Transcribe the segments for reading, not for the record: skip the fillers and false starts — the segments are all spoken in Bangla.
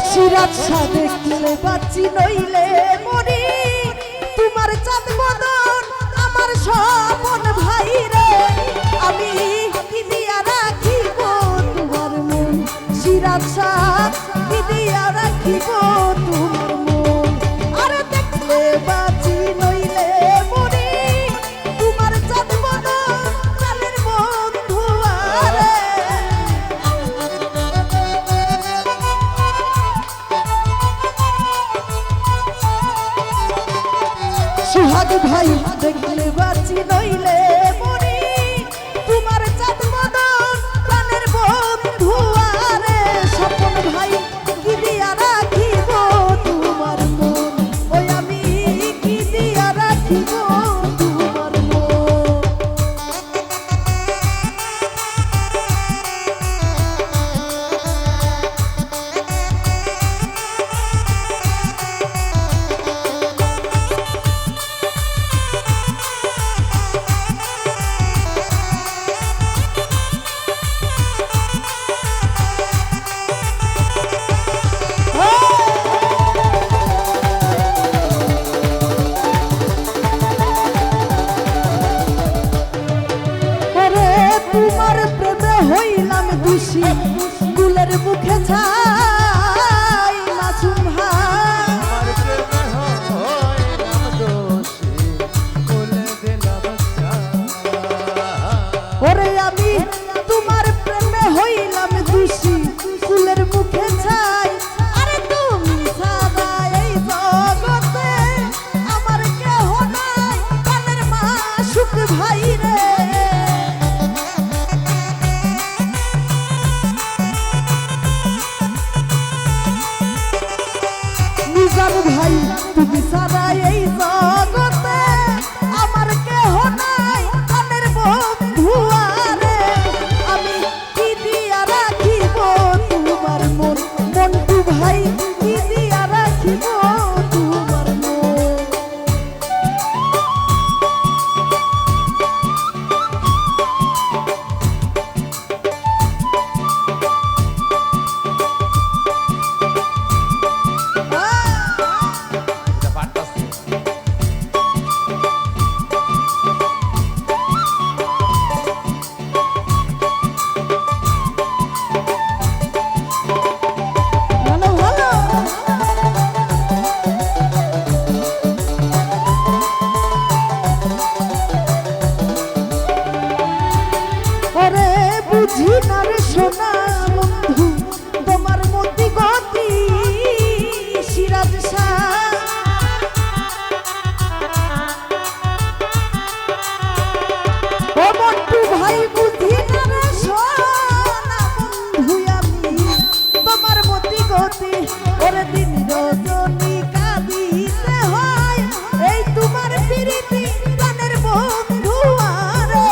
সিরাজ শাহ দেখলে বাঁচি নইলে মরি তোমার চাঁদ বদন আমার স্বপন ভাই রে আমি কি দিয়া রাখিব তোমার মন সিরাজ শাহ কি দিয়া রাখিব তোমার মন আরে দেখলে বাঁচি নইলে মরি তোমার চাঁদ বদন কালের বন্ধু আরে সুহাগ ভাই দেখলে বাঁচি নইলে মরি তোমার চাঁদ বদন প্রাণের বন্ধু আরে স্বপন ভাই কি দিয়া রাখিব তোমার মন ওই আমি কি দিয়া রাখিব তোমার মন তোমার প্রেমে হইলাম দোষী গুলের মুখে ছাই মাসুম ভাই আমার প্রেমে হইলাম দোষী বলে দিলাম ওরে আমি তোমার প্রেমে হইলাম দোষী গুলের মুখে ছাই আরে তুমি ছাড়া এই জগতে আমার কেহ নাই কানের মাসুক ভাই রে নিজাম ভাই তুমি ছাড়া এই জগতে আমার কেহ নাই কানের বন্ধু আরে আমি কি দিয়া রাখিব তোমার মন মন্টু ভাই কি দিয়া রাখিব তোমার মন ভালো ভালো ওরে বুঝি না রে সোনা বন্ধু তোমার মতি গতি সিরাজ শাহ ও মন্টু ভাই বুঝি না রে সোনা বন্ধু আমি তোমার মতি গতি ওরে দিন রজনী কাঁদিতে হয় এই তোমার প্রীতি প্রাণের বন্ধু আরে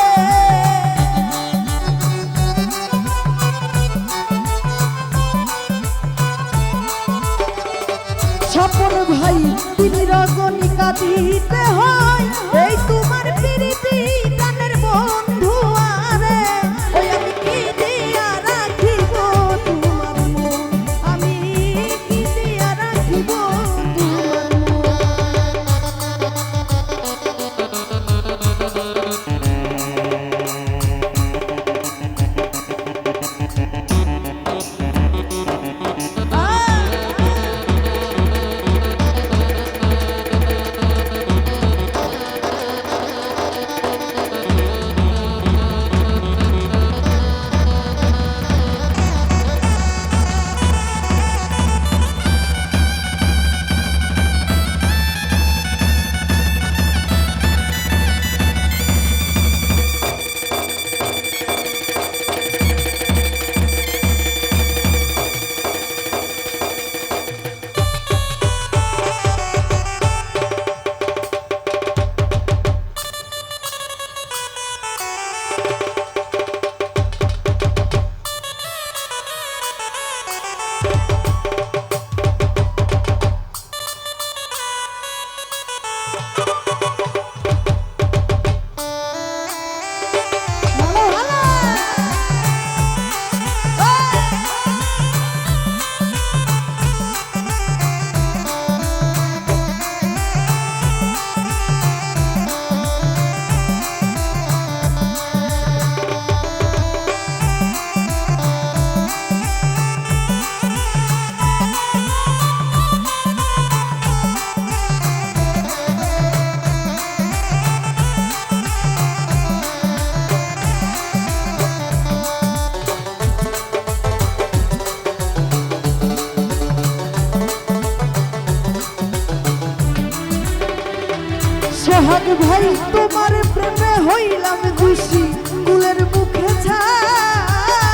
ভাই তোমার প্রেমে হইলাম খুশি কুলের মুখে ছাই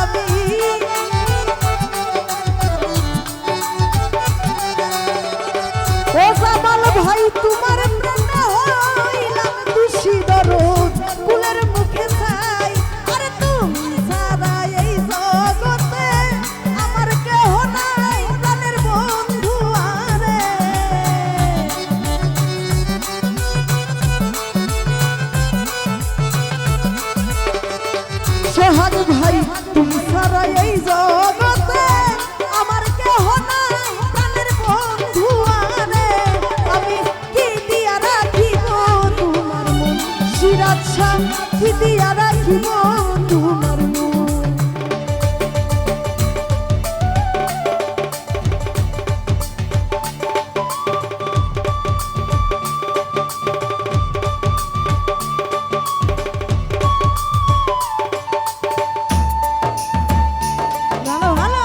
আমি ও জামাল ভাই তোমার প্রেমে হইলাম খুশি দরদ কুলের মুখে ছাই আরে তুমি ছাড়া এই জগতে আমার কেহ নাই প্রাণের বন্ধু আরে সোহাগ ভাই তুমি ছাড়া এই জগতে আমার কেহ নাই প্রাণের বন্ধু আরে আমি কি দিয়া রাখিব তোমার মন সিরাজ শাহ কি দিয়া রাখিব তোমার মন ভালো ভালো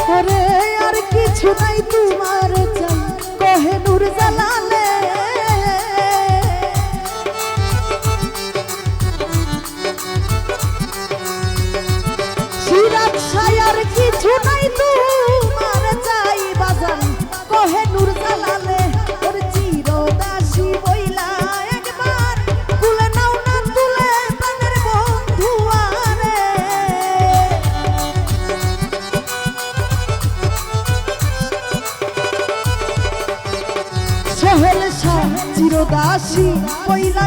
ওরে আর কিছু নাই তোমার চাই কহে নূর জালালে সিরাজ শাহ আর কিছু নাই তোমার চাই বাজান কহে নূর জালালে ওর চিরদাসী বইলা একবার কুলে নাও না তুলে প্রাণের বন্ধু আরে সোহেল শাহ চিরদাসী কইলা